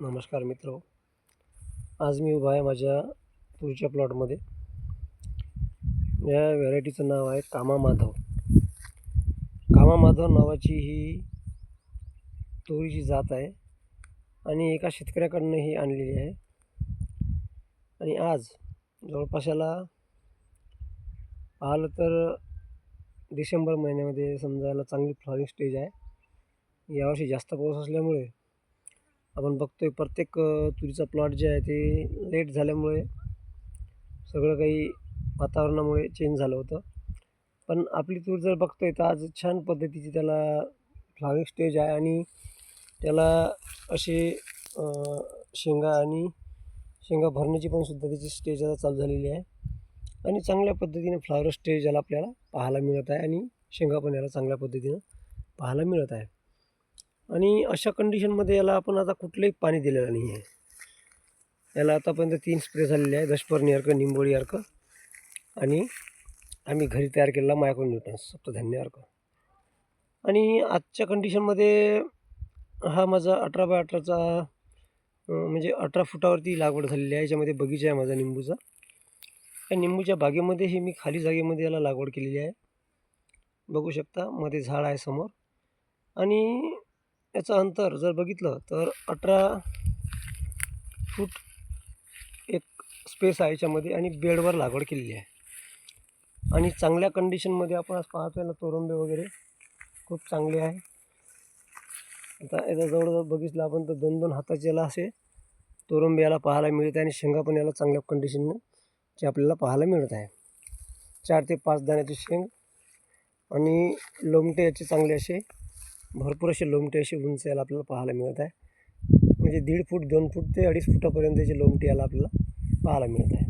नमस्कार मित्र. आज मी उभा आहे माझ्या तुरीच्या प्लॉटमध्ये. या व्हेरायटीचं नाव आहे कामा माधव. कामा माधव नावाची ही तुरीची जात आहे आणि एका शेतकऱ्याकडनं ही आणलेली आहे. आणि आज जवळपास याला पाहिलं तर डिसेंबर महिन्यामध्ये समजा याला चांगली फ्लॉवरिंग स्टेज आहे. यावर्षी जास्त पाऊस असल्यामुळे आपण बघतोय प्रत्येक तुरीचा प्लॉट जे आहे ते लेट झाल्यामुळे सगळं काही वातावरणामुळे चेंज झालं होतं. पण आपली तूर जर बघतोय तर आज छान पद्धतीची त्याला फ्लॉवरिंग स्टेज आहे आणि त्याला असे शेंगा भरण्याची पण सुद्धा त्याची स्टेज आता चालू झालेली आहे आणि चांगल्या पद्धतीने फ्लॉवर स्टेज याला आपल्याला पाहायला मिळत आहे आणि शेंगा पण याला चांगल्या पद्धतीनं पाहायला मिळत आहे. आणि अशा कंडिशनमध्ये याला आपण आता कुठलंही पाणी दिलेलं नाही आहे. याला आतापर्यंत 3 स्प्रे झालेले आहे, दशपर्णी अर्क, निंबोळी अर्क आणि आम्ही घरी तयार केलेला मायक्रोन्यूट्रन्स सप्तधान्य अर्क. आणि आजच्या कंडिशनमध्ये हा माझा 18x18चा म्हणजे 18 फुटावरती लागवड झालेली आहे. याच्यामध्ये बगीचा आहे माझा निंबूचा. या निंबूच्या बागेमध्येही मी खाली जागेमध्ये याला लागवड केलेली आहे. बघू शकता मध्ये झाड आहे समोर. आणि याचं अंतर जर बघितलं तर 18 फूट एक स्पेस आहे याच्यामध्ये आणि बेडवर लागवड केलेली आहे. आणि चांगल्या कंडिशनमध्ये आपण आज पाहतोय ना, तोरंबे वगैरे खूप चांगले आहे. आता याचा जवळजवळ बघितलं आपण तर 2-2 हाताचे याला असे तोरंबे याला पाहायला मिळत आहे आणि शेंगा पण याला चांगल्या कंडिशननं जे आपल्याला पाहायला मिळत आहे. 4 ते 5 दाण्याचे शेंग आणि लोमटे याचे चांगले असे भरपूर असे लोमटे असे उंच याला आपल्याला पाहायला मिळत आहे. म्हणजे 1.5 फूट 2 फूट ते 2.5 फुटापर्यंतचे लोमटे याला आपल्याला पाहायला मिळत आहे.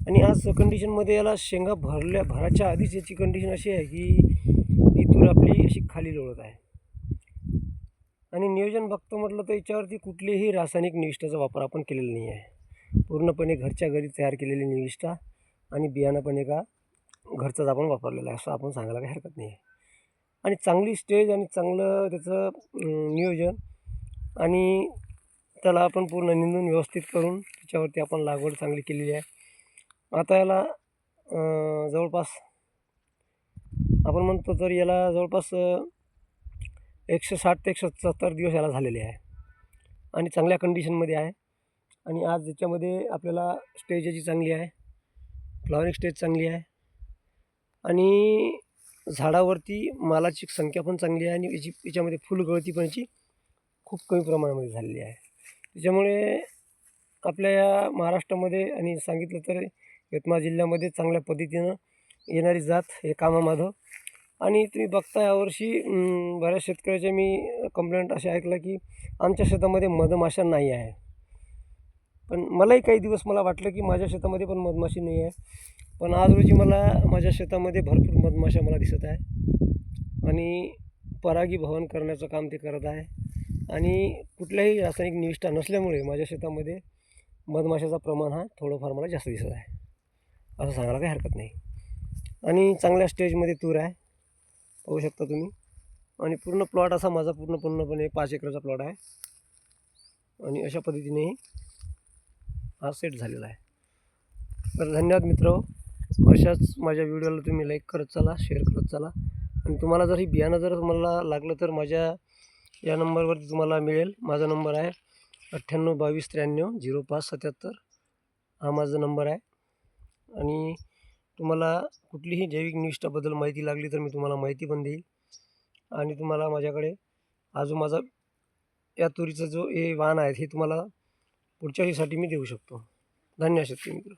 आणि आज कंडिशनमध्ये याला शेंगा भराच्या आधीच याची कंडिशन अशी आहे की ही तूर आपली अशी खाली लोळत आहे. आणि नियोजन बघतो म्हटलं तर याच्यावरती कुठलीही रासायनिक निविष्ठाचा वापर आपण केलेला नाही आहे. पूर्णपणे घरच्या घरी तयार केलेली निविष्ठा आणि बियाणं पण एका घरचंच आपण वापरलेलं आहे असं आपण सांगायला काही हरकत नाही आहे. आणि चांगली स्टेज आणि चांगलं त्याचं नियोजन आणि त्याला आपण पूर्ण निंदून व्यवस्थित करून त्याच्यावरती आपण लागवड चांगली केलेली आहे. आता याला जवळपास आपण म्हणतो तर याला जवळपास 160 ते 170 दिवस याला झालेले आहे आणि चांगल्या कंडिशनमध्ये आहे. आणि आज याच्यामध्ये आपल्याला स्टेज याची चांगली आहे, फ्लॉवरिंग स्टेज चांगली आहे आणि झाडावरती मालाची संख्या पण चांगली आहे आणि याच्यामध्ये फुलगळती पण याची खूप कमी प्रमाणामध्ये झालेली आहे. त्याच्यामुळे आपल्या या महाराष्ट्रामध्ये आणि सांगितलं तर यवतमाळ जिल्ह्यामध्ये चांगल्या पद्धतीनं येणारी जात हे कामा माधव. आणि तुम्ही बघता यावर्षी बऱ्याच शेतकऱ्याच्या मी कंप्लेंट असे ऐकलं की आमच्या शेतामध्ये मधमाशा नाही आहे. पण मलाही काही दिवस मला वाटलं की माझ्या शेतामध्ये पण मधमाशी नाही आहे. पण आज रोजी मला माझ्या शेतामध्ये भरपूर मधमाशा मला दिसत आहे आणि परागीभवन करण्याचं काम ते करत आहे. आणि कुठल्याही रासायनिक निविष्ठा नसल्यामुळे माझ्या शेतामध्ये मधमाशाचं प्रमाण हा थोडंफार मला जास्त दिसत आहे असं सांगायला काही हरकत नाही. आणि चांगल्या स्टेजमध्ये तूर आहे, पाहू शकता तुम्ही. आणि पूर्ण प्लॉट असा माझा पूर्णपणे 5 एकरचा प्लॉट आहे आणि अशा पद्धतीने हा सेट झालेला आहे. तर धन्यवाद मित्र. अशाच माझ्या व्हिडिओला तुम्ही लाईक करत चला, शेअर करत चला. आणि तुम्हाला जर ही बियाणं जर तुम्हाला लागलं तर माझ्या या नंबरवरती तुम्हाला मिळेल. माझा नंबर आहे 9822930577. हा माझा नंबर आहे. आणि तुम्हाला कुठलीही जैविक निविष्ठाबद्दल माहिती लागली तर मी तुम्हाला माहिती पण देईल. आणि तुम्हाला माझ्याकडे माझा या तुरीचा जो हे वाण आहे हे तुम्हाला पुढच्या वेळीसाठी मी देऊ शकतो. धन्यवाद शेतकरी मित्र.